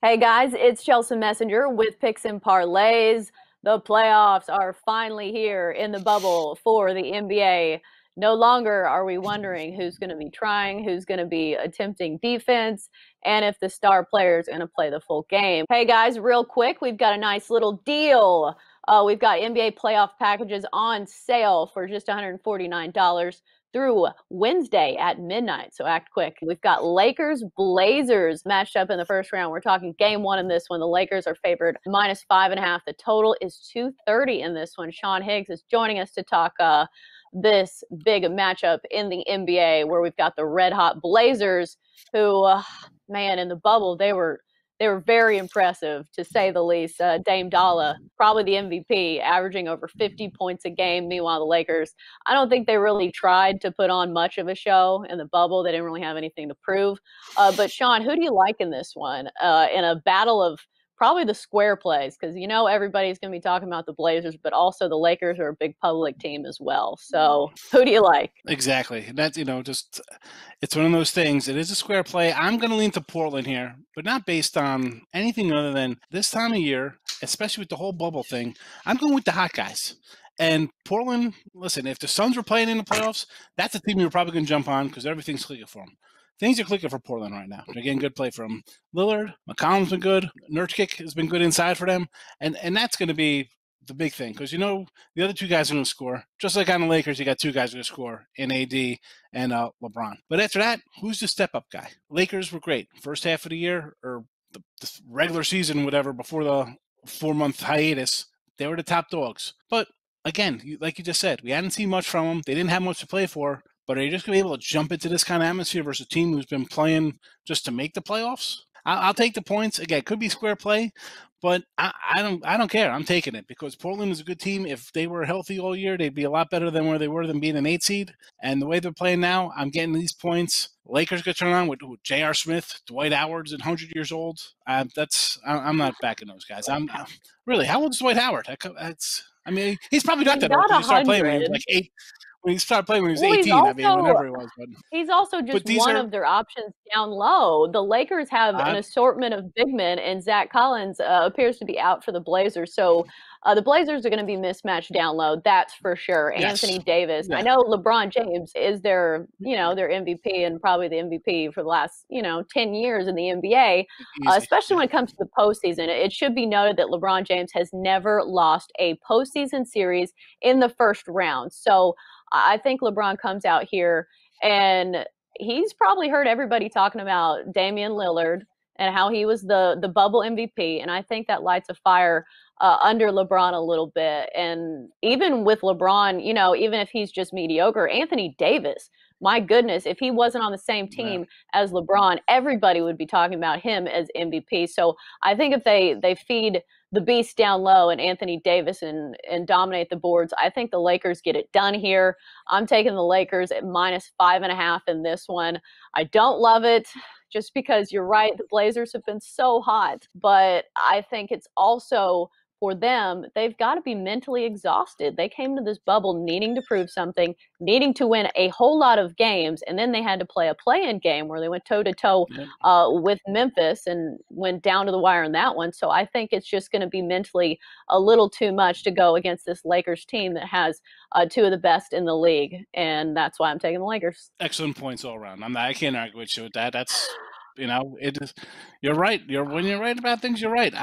Hey guys, it's Chelsa Messenger with Picks and Parlays. The playoffs are finally here in the bubble for the NBA. No longer are we wondering who's going to be trying, who's going to be attempting defense, and if the star player is going to play the full game. Hey guys, real quick, we've got a nice little deal. We've got NBA playoff packages on sale for just $149 through Wednesday at midnight. So act quick. We've got Lakers Blazers matched up in the first round. We're talking game one in this one. The Lakers are favored -5.5. The total is 230 in this one. Sean Higgs is joining us to talk this big matchup in the NBA where we've got the red hot Blazers who, man, in the bubble, they were very impressive, to say the least. Dame Dalla, probably the MVP, averaging over 50 points a game. Meanwhile, the Lakers, I don't think they really tried to put on much of a show in the bubble. They didn't really have anything to prove. But, Sean, who do you like in this one in a battle of probably the square plays? Because, you know, everybody's going to be talking about the Blazers, but also the Lakers are a big public team as well. So who do you like? Exactly. That's, just it's one of those things. It is a square play. I'm going to lean to Portland here, but not based on anything other than this time of year, especially with the whole bubble thing. I'm going with the hot guys. And Portland, listen, if the Suns were playing in the playoffs, that's a team you're probably going to jump on because everything's clicking for them. Things are clicking for Portland right now. They're getting good play from Lillard. McCollum's been good. Nurkic has been good inside for them. And that's going to be the big thing because, the other two guys are going to score. Just like on the Lakers, you got two guys going to score in AD and LeBron. But after that, who's the step-up guy? Lakers were great. First half of the year or the regular season, whatever, before the 4-month hiatus, they were the top dogs. But again, like you just said, we hadn't seen much from them. They didn't have much to play for. But are you just going to be able to jump into this kind of atmosphere versus a team who's been playing just to make the playoffs? I'll take the points. Again, it could be square play, but I don't care. I'm taking it because Portland is a good team. If they were healthy all year, they'd be a lot better than where they were than being an 8 seed. And the way they're playing now, I'm getting these points. Lakers could turn on with J.R. Smith, Dwight Howard's 100 years old. I'm not backing those guys. I'm really, how old is Dwight Howard? He's probably not that old because he started playing when he was like 8. When he started playing when he was 18, whenever he was. But he's also just one of their options down low. The Lakers have an assortment of big men, and Zach Collins appears to be out for the Blazers. So the Blazers are going to be mismatched down low, that's for sure. Yes. Anthony Davis. Yeah. I know LeBron James is their MVP and probably the MVP for the last, 10 years in the NBA, especially when it comes to the postseason. It should be noted that LeBron James has never lost a postseason series in the first round. So I think LeBron comes out here and he's probably heard everybody talking about Damian Lillard and how he was the bubble MVP. And I think that lights a fire under LeBron a little bit. And even with LeBron, even if he's just mediocre, Anthony Davis, my goodness, if he wasn't on the same team as LeBron, everybody would be talking about him as MVP. So I think if they feed the beast down low and Anthony Davis and dominate the boards, I think the Lakers get it done here. I'm taking the Lakers at -5.5 in this one. I don't love it just because you're right. The Blazers have been so hot, but I think it's also for them, they've got to be mentally exhausted. They came to this bubble needing to prove something, needing to win a whole lot of games, and then they had to play a play-in game where they went toe-to-toe with Memphis and went down to the wire in that one. So I think it's just going to be mentally a little too much to go against this Lakers team that has two of the best in the league, and that's why I'm taking the Lakers. Excellent points all around. I can't argue with you with that. That's it is. You're right. When you're right about things, you're right.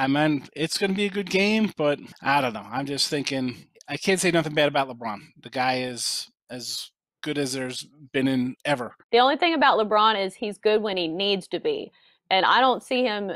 It's going to be a good game, but I don't know. I'm just thinking I can't say nothing bad about LeBron. The guy is as good as there's been in ever. The only thing about LeBron is he's good when he needs to be, and I don't see him.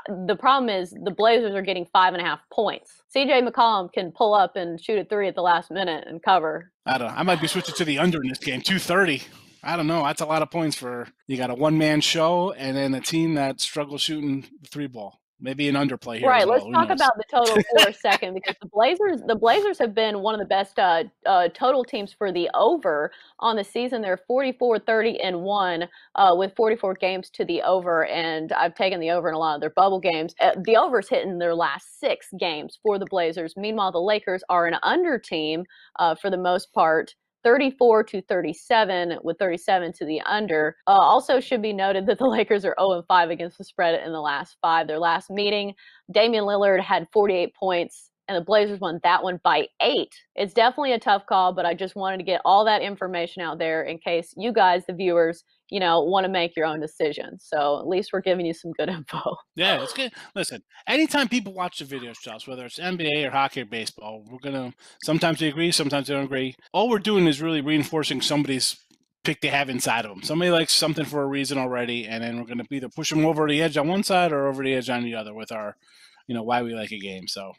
The problem is the Blazers are getting 5.5 points. CJ McCollum can pull up and shoot a 3 at the last minute and cover. I don't know. I might be switching to the under in this game, 230. I don't know. That's a lot of points for you got a one-man show and then a team that struggles shooting the 3-ball. Maybe an underplay here. Right. Well. Let's talk about the total for a second because the Blazers have been one of the best total teams for the over on the season. They're 44-30-1 with 44 games to the over, and I've taken the over in a lot of their bubble games. The over's hit in their last 6 games for the Blazers. Meanwhile, the Lakers are an under team for the most part. 34-37, with 37 to the under. Also should be noted that the Lakers are 0-5 against the spread in the last 5. Their last meeting, Damian Lillard had 48 points, and the Blazers won that one by 8. It's definitely a tough call, but I just wanted to get all that information out there in case you guys, the viewers, want to make your own decision. So at least we're giving you some good info. Yeah, it's good. Listen, anytime people watch the videos, Charles, whether it's NBA or hockey or baseball, sometimes they agree, sometimes they don't agree. All we're doing is really reinforcing somebody's pick they have inside of them. Somebody likes something for a reason already, and then we're going to either push them over the edge on one side or over the edge on the other with our, why we like a game. So,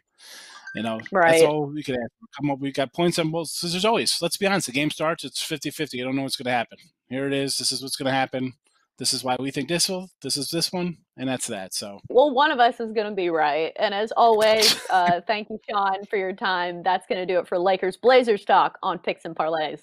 right. That's all we can ask. Come up. We got points on both. So there's always, let's be honest, the game starts, it's 50-50. You don't know what's going to happen. Here it is. This is what's going to happen. This is why we think this is this one, and that's that. So, well, one of us is going to be right. And as always, thank you, Sean, for your time. That's going to do it for Lakers Blazers talk on Picks and Parlays.